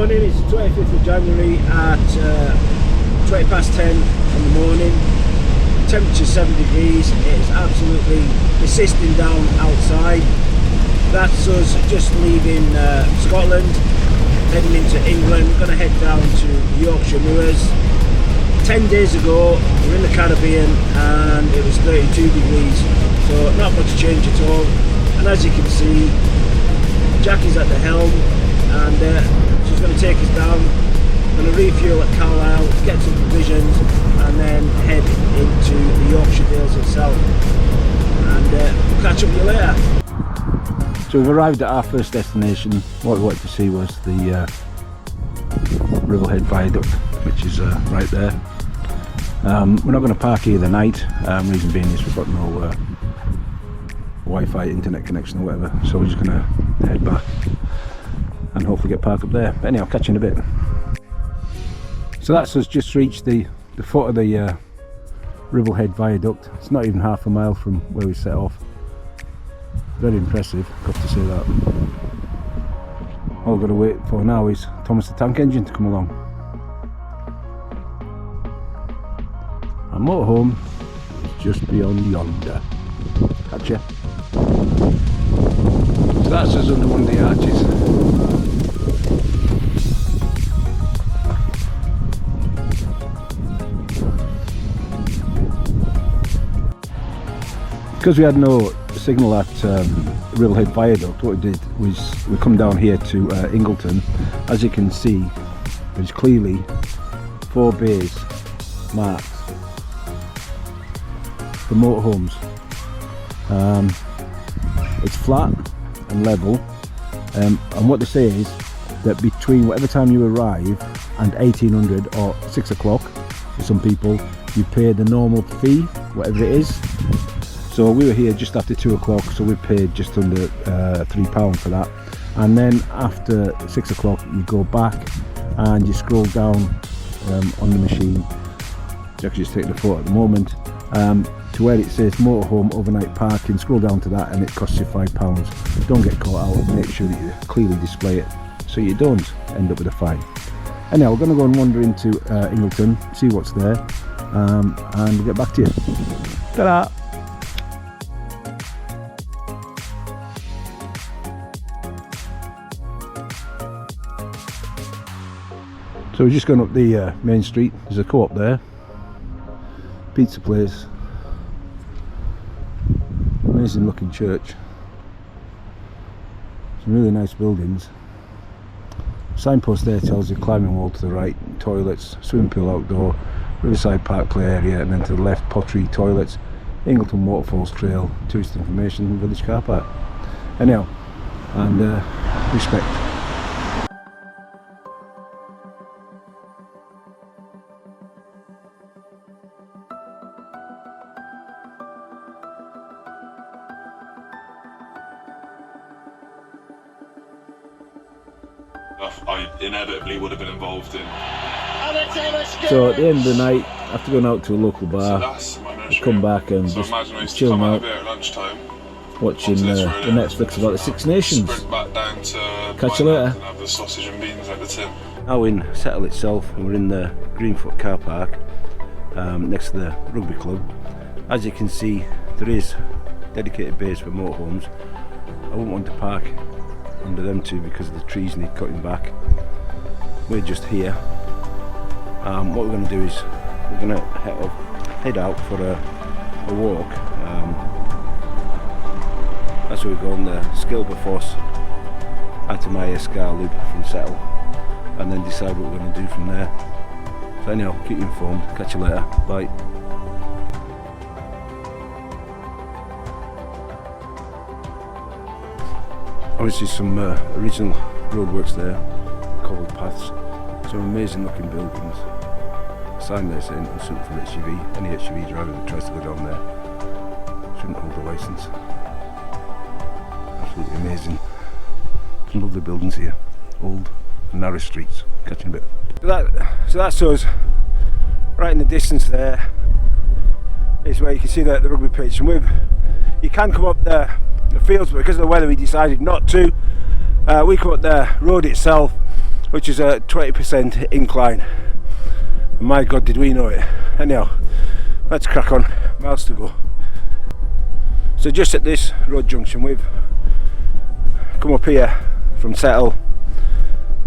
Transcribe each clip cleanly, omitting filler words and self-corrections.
morning, it's the 25th of January at 20 past 10 in the morning. Temperature 7 degrees, it is absolutely persisting down outside. That's us just leaving Scotland, heading into England. We're going to head down to the Yorkshire Moors. 10 days ago we were in the Caribbean and it was 32 degrees, so not much change at all. And as you can see, Jackie's at the helm and she's going to take us down. We're going to refuel at Carlisle, get some provisions and then head into the Yorkshire Dales itself, and we'll catch up with you later. So we've arrived at our first destination. What we wanted to see was the Riverhead Viaduct, which is right there. We're not going to park here the night, reason being is we've got no Wi-Fi internet connection or whatever, so we're just going to head back and hopefully get parked up there. But anyhow, I'll catch you in a bit. So that's us just reached the foot of the Riverhead Viaduct. It's not even half a mile from where we set off. Very impressive, got to say that. All we've got to wait for now is Thomas the Tank Engine to come along. Our motorhome is just beyond yonder. Catch ya. So that's us under one of the arches. Because we had no signal at Riverhead Viaduct, what we did was we come down here to Ingleton. As you can see, there's clearly 4 bays marked for motorhomes. It's flat and level, and what they say is that between whatever time you arrive and 1800 or 6 o'clock for some people, you pay the normal fee, whatever it is. So we were here just after 2 o'clock, so we paid just under £3 for that. And then after 6 o'clock you go back and you scroll down on the machine. It's actually just taking a photo at the moment, to where it says motorhome overnight parking. Scroll down to that and it costs you £5. Don't get caught out, make sure that you clearly display it so you don't end up with a fine. Anyhow, we're going to go and wander into Ingleton, see what's there, and we'll get back to you. Ta-da! So we're just going up the main street. There's a co-op there, pizza place, amazing looking church, some really nice buildings. Signpost there tells you climbing wall to the right, toilets, swimming pool outdoor, Riverside Park play area, and then to the left pottery, toilets, Ingleton Waterfalls Trail, tourist information, village car park. Anyhow, and respect. I inevitably would have been involved in. So at the end of the night, after going out to a local bar, I come back and just chilling out, watching the Netflix about the Six Nations. Catch you later. Now in Settle itself, and we're in the Greenfoot car park next to the rugby club. As you can see, there is dedicated bays for motorhomes. I wouldn't want to park under them two because the trees need cutting back. We're just here. What we're going to do is we're going to head out for a walk. That's where we go on the Skilberfoss Atamaya Scar loop from Settle, and then decide what we're going to do from there. So anyhow, keep you informed. Catch you later. Bye. Obviously some original roadworks there, cobbled paths, some amazing looking buildings. A sign there saying unsuitable for SUV. Any SUV driver that tries to go down there shouldn't hold a licence. Absolutely amazing. Some lovely buildings here, old and narrow streets. Catch you in a bit. So that's us. Right in the distance there is where you can see the rugby pitch, and you can come up the fields, but because of the weather we decided not to. We come up the road itself, which is a 20% incline. And my God, did we know it. Anyhow, let's crack on. Miles to go. So just at this road junction, we've come up here from Settle.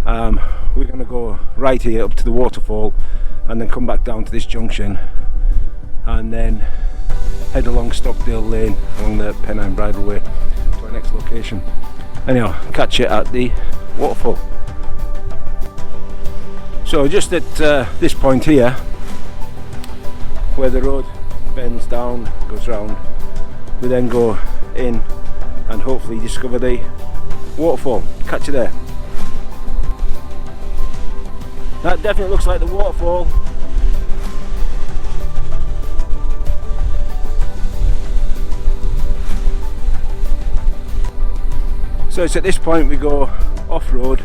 We're going to go right here up to the waterfall and then come back down to this junction and then head along Stockdale Lane along the Pennine Bridleway to our next location. Anyhow, catch you at the waterfall. So just at this point here, where the road bends down, goes round, we then go in and hopefully discover the waterfall. Catch you there. That definitely looks like the waterfall. So it's at this point we go off-road,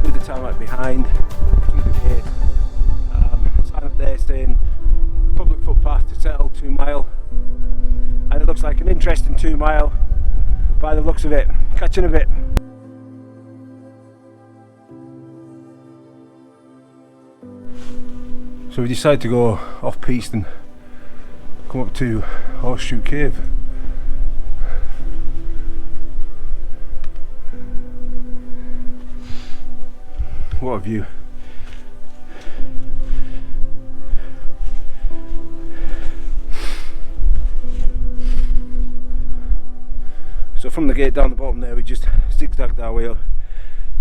leave the tarmac behind, through the gate, sign up there saying public footpath to Settle 2 mile, and it looks like an interesting 2 mile by the looks of it. Catch you in a bit. So we decided to go off piste and come up to Horseshoe Cave. What a view. So from the gate down the bottom there we just zigzagged our way up,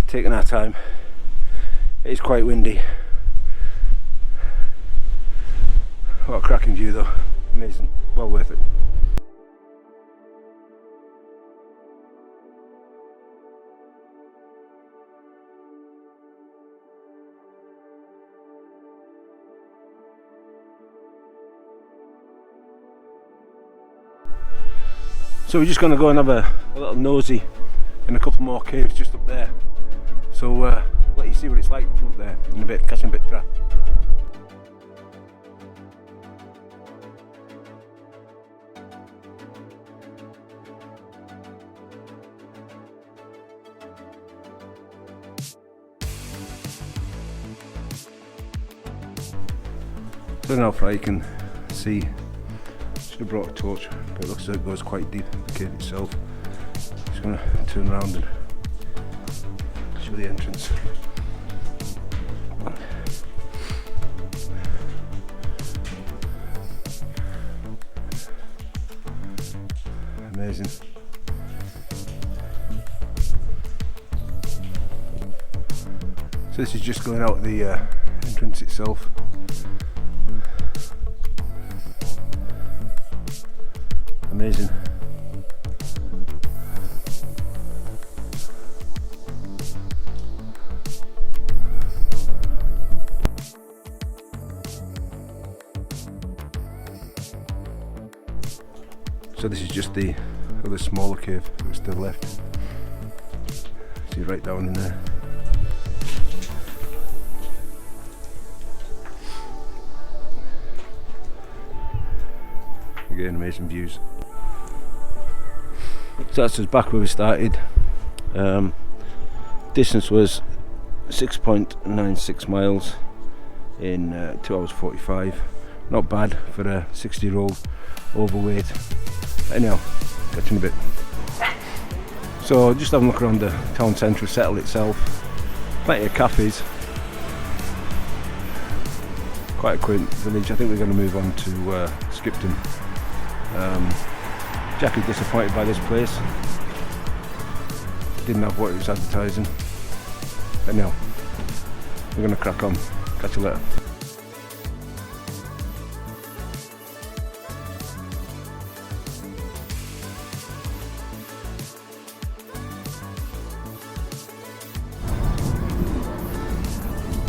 taking our time. It is quite windy. What a cracking view though, amazing, well worth it. So we're just going to go and have a little nosy in a couple more caves just up there. So let you see what it's like from up there in a bit, catching a bit of trap. I don't know how far you can see. Should have brought a torch, but it looks like it goes quite deep, the cave itself. Just going to turn around and show the entrance. Amazing. So this is just going out the entrance itself. Amazing. So this is just the other smaller cave that was to the left. See right down in there. Again, amazing views. So that's us back where we started. Distance was 6.96 miles in 2 hours 45. Not bad for a 60-year-old overweight. Anyhow, catch you in a bit. So just having a look around the town centre of Settle itself. Plenty of cafes. Quite a quaint village. I think we're going to move on to Skipton. Jack is disappointed by this place. Didn't have what it was advertising. Anyhow, we're going to crack on. Catch you later.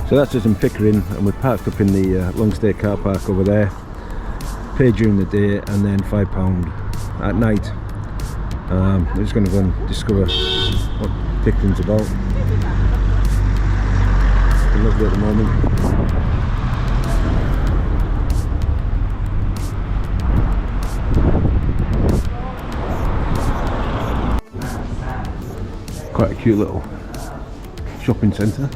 So that's us in Pickering, and we're parked up in the long stay car park over there. Pay during the day and then £5 at night. We're just going to go and discover what Pickering's about. It's lovely at the moment. Quite a cute little shopping centre.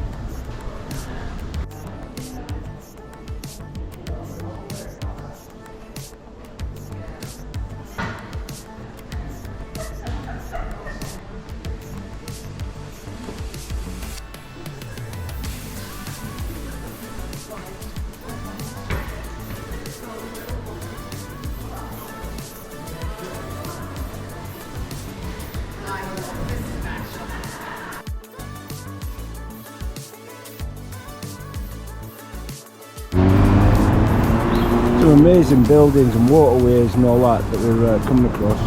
Some amazing buildings and waterways and all that we're coming across.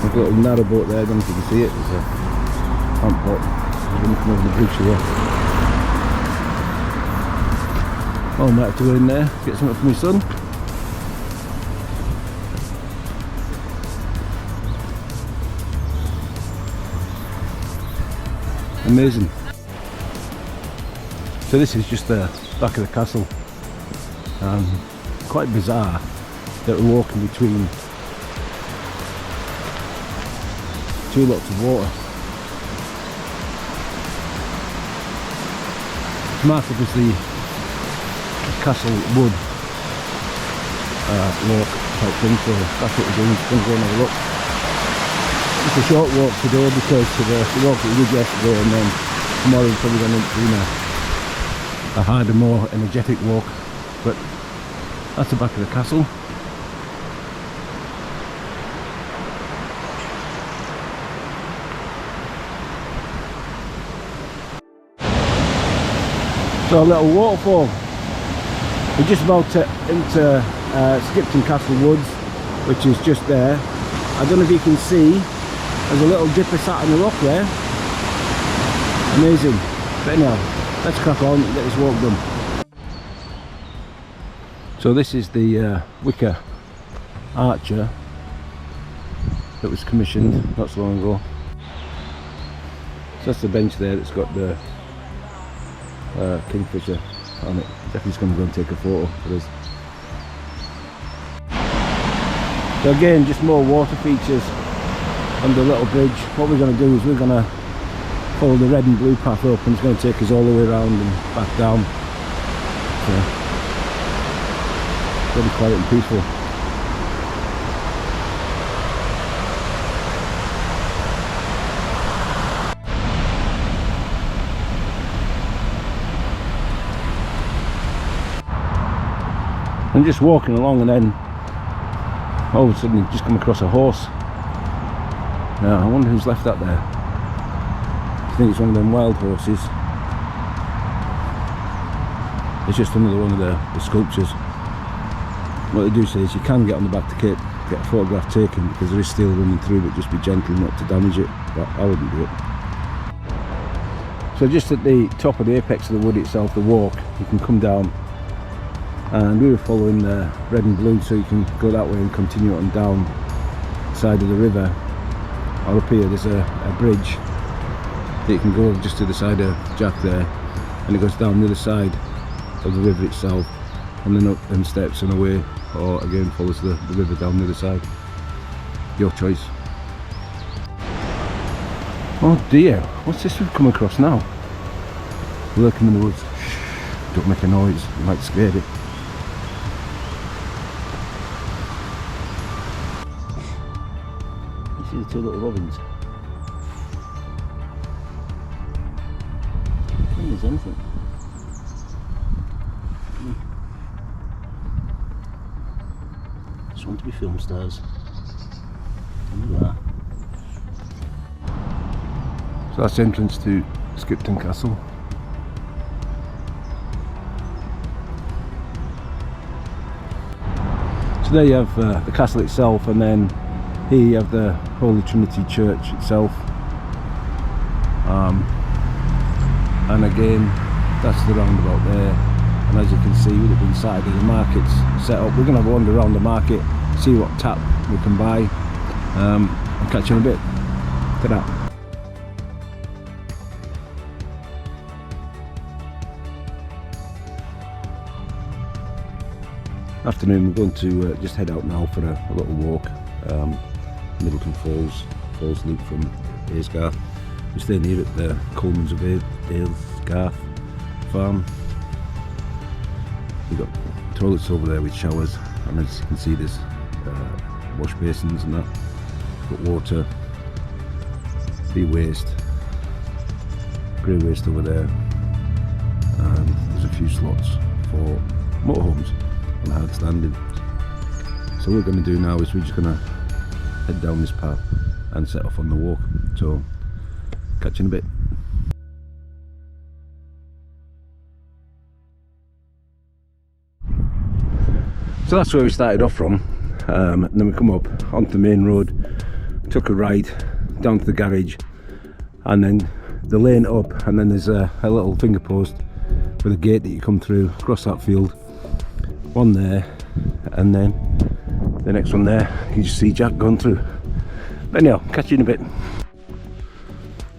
There's a little narrow boat there, I don't know if you can see it. There's a pump pot. I'm going to come over the bridge here. Oh, I might have to go in there, get something for my son. Amazing. So this is just the back of the castle. Quite bizarre that we're walking between two lots of water. It's marked obviously castle wood walk type thing, so that's what we're doing. Just going to go and have a look. It's a short walk today because of the walk that we did yesterday, and then tomorrow we're probably going to do a harder, more energetic walk. But that's the back of the castle. So a little waterfall. We're just about to enter Skipton Castle Woods, which is just there. I don't know if you can see, there's a little dipper sat on the rock there. Amazing. But anyhow, let's crack on and get this walk done. So this is the wicker archer that was commissioned not so long ago. So that's the bench there that's got the kingfisher on it. Definitely going to go and take a photo for this. So again, just more water features on the little bridge. What we're going to do is we're going to follow the red and blue path up, and it's going to take us all the way around and back down. So, very quiet and peaceful. I'm just walking along, and then all of a sudden you just come across a horse. Now I wonder who's left that there. I think it's one of them wild horses. It's just another one of the sculptures. What they do say is you can get on the back to get a photograph taken, because there is steel running through, but just be gentle not to damage it. But I wouldn't do it. So just at the top of the apex of the wood itself, the walk, you can come down, and we were following the red and blue, so you can go that way and continue on down the side of the river. Or up here there's a bridge that you can go just to the side of Jack there, and it goes down the other side of the river itself, and then up them steps and away, or again follows the river down the other side. Your choice. Oh dear, what's this we've come across now? Lurking in the woods. Shh, don't make a noise, you might scare it. You see the two little robins? I think there's anything. Just want to be film stars. Look at that. So that's the entrance to Skipton Castle. So there you have the castle itself, and then here you have the Holy Trinity Church itself. And again, that's the roundabout there. And as you can see, with it being Saturday, the market's set up. We're going to have a wander around the market, see what tap we can buy, and catch you in a bit. Ta-da. Afternoon, we're going to just head out now for a little walk. Middleton Falls loop from Aysgarth. We're staying here at the Coleman's of Dales Garth farm. We've got toilets over there with showers, and as you can see there's wash basins and that. We've got water, waste, grey waste over there, and there's a few slots for motorhomes and hard standing. So what we're going to do now is we're just going to head down this path and set off on the walk. So catch you in a bit. So that's where we started off from, and then we come up onto the main road, took a right down to the garage, and then the lane up, and then there's a little finger post with a gate that you come through across that field, one there, and then the next one there. You just see Jack going through. But anyhow, catch you in a bit.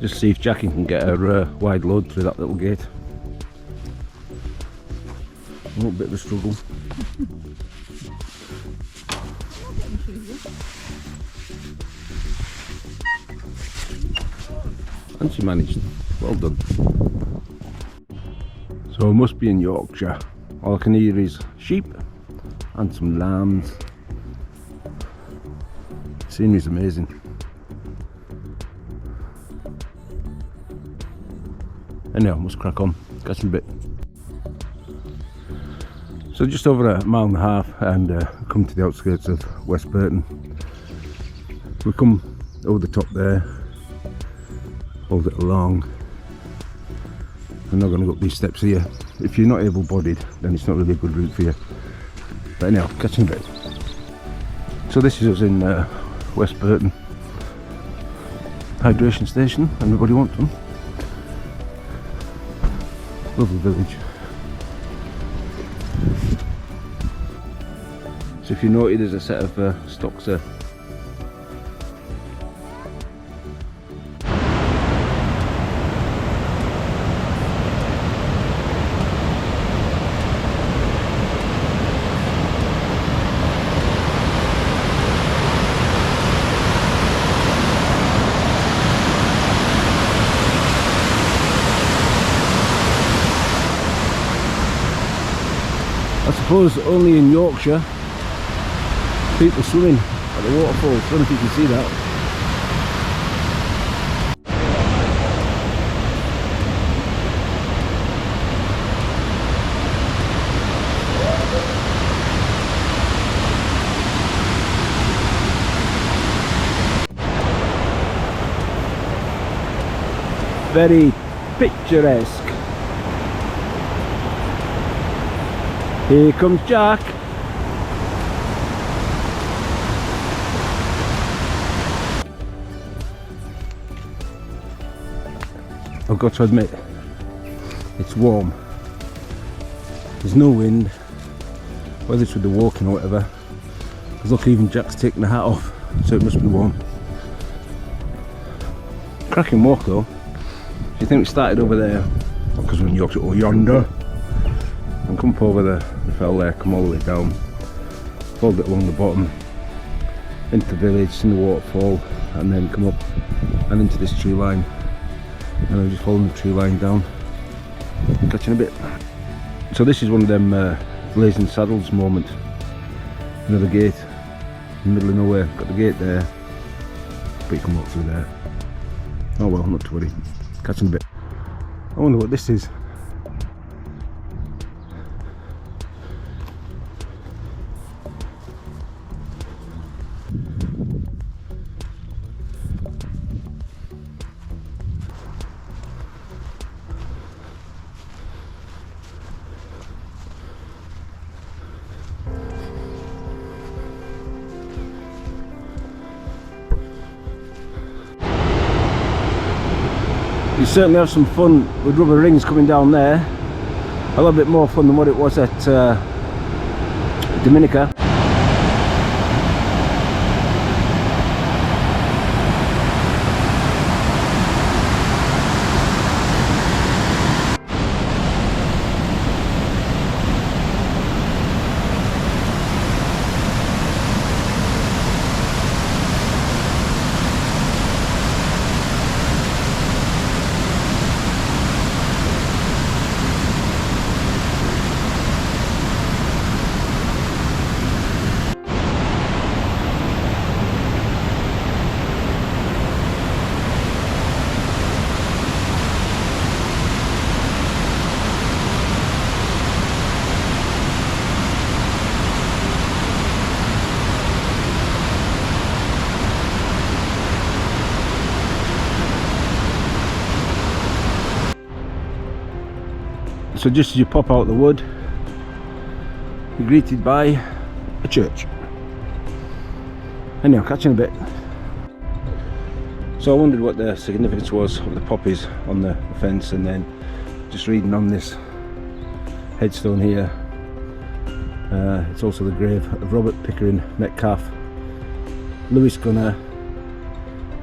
Just see if Jackie can get her wide load through that little gate. A little bit of a struggle. And she managed. Well done. So I must be in Yorkshire. All I can hear is sheep and some lambs. Scenery is amazing. Anyhow, must crack on. Catch you in a bit. So just over a mile and a half, and come to the outskirts of West Burton. We come over the top there, hold it along. I'm not going to go up these steps here. If you're not able-bodied, then it's not really a good route for you. But anyhow, catch you in a bit. So this is us in West Burton hydration station. Everybody wants one. Lovely village. So if you notice, there's a set of stocks there. I suppose only in Yorkshire people swimming at the waterfalls. I don't know if you can see that. Very picturesque. Here comes Jack. I've got to admit, it's warm. There's no wind, whether it's with the walking or whatever. Because look, even Jack's taking the hat off, so it must be warm. Cracking walk though. Do you think we started over there? Because we're in Yorkshire, or yonder. And come up over the fell there, come all the way down, fold it along the bottom, into the village, in the waterfall, and then come up and into this tree line. And I'm just following the tree line down, catching a bit. So this is one of them blazing saddles moment. Another gate in the middle of nowhere. Got the gate there, but you can walk through there. Oh well, not to worry. Catching a bit. I wonder what this is. You certainly have some fun with rubber rings coming down there. A little bit more fun than what it was at Dominica. So just as you pop out the wood, you're greeted by a church. Anyhow, catch you in a bit. So I wondered what the significance was of the poppies on the fence, and then just reading on this headstone here, it's also the grave of Robert Pickering Metcalf, Lewis Gunner,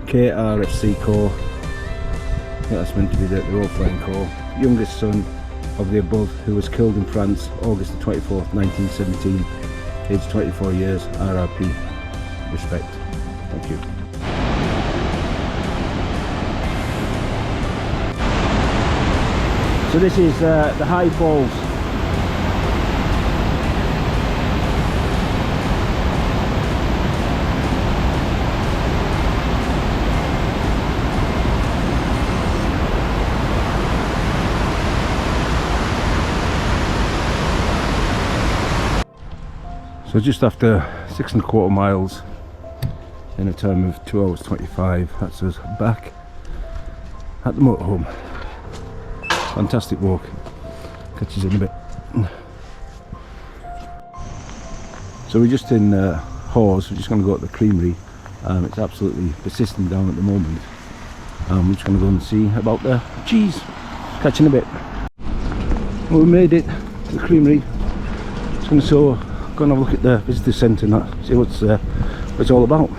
KRFC Corps, I think that's meant to be the Royal Flying Corps, youngest son of the above, who was killed in France August the 24th 1917, aged 24 years, RRP, respect. Thank you. So this is the High Falls. So just after 6¼ miles in a time of 2 hours 25, that's us back at the motorhome. Fantastic walk. Catch you in a bit. So we're just in Hawes. We're just going to go to the creamery. It's absolutely persistent down at the moment. We're just going to go and see about the cheese. Catch you in a bit. Well, we made it to the creamery. Just going to go and have a look at the visitor centre and that, see what it's all about.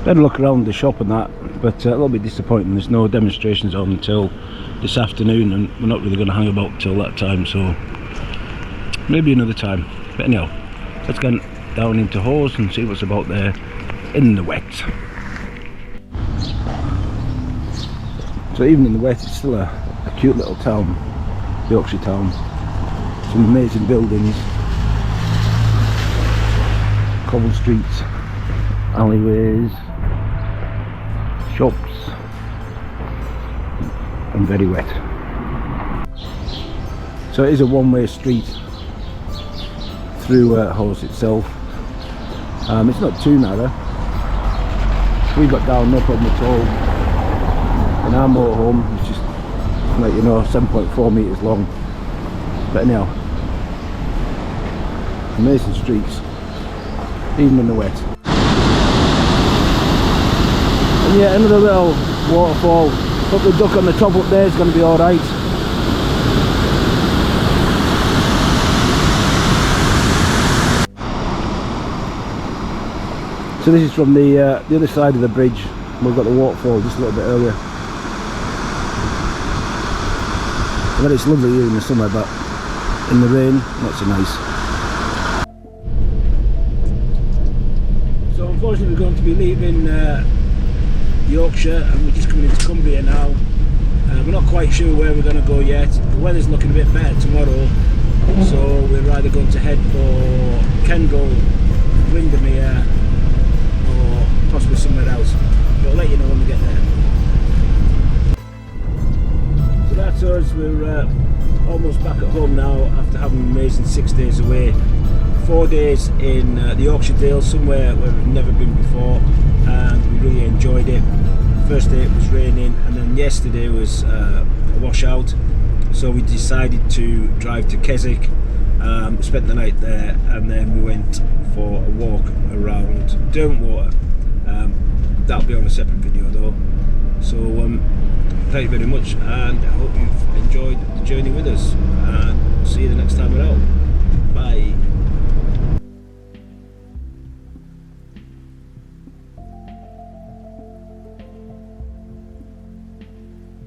Had a look around the shop and that, but a little bit disappointing. There's no demonstrations on until this afternoon, and we're not really going to hang about till that time, so maybe another time. But anyhow, let's get down into Hawes and see what's about there in the wet. So even in the wet, it's still a cute little town, Yorkshire town. Some amazing buildings, cobbled streets, alleyways, shops, and very wet. So it is a one-way street through Hawes itself. It's not too narrow. We got down no problem at all. And our motorhome is just, like, you know, 7.4 metres long. But anyhow, amazing streets, even in the wet. And yeah, another little waterfall. Hope the duck on the top up there is going to be alright. So this is from the other side of the bridge. We've got the waterfall just a little bit earlier. But it's lovely here in the summer, but in the rain, not so nice. So unfortunately we're going to be leaving Yorkshire, and we're just coming into Cumbria now. We're not quite sure where we're going to go yet. The weather's looking a bit better tomorrow, so we're either going to head for Kendal, Windermere, or possibly somewhere else. But I'll let you know when we get there. So that's us. We're almost back at home now after having an amazing 6 days away. 4 days in the Yorkshire Dales, somewhere where we've never been before, and we really enjoyed it. First day it was raining, and then yesterday was a washout, so we decided to drive to Keswick, spent the night there, and then we went for a walk around Derwentwater. That'll be on a separate video though. So thank you very much, and I hope you've enjoyed the journey with us, and we'll see you the next time we're out. Bye.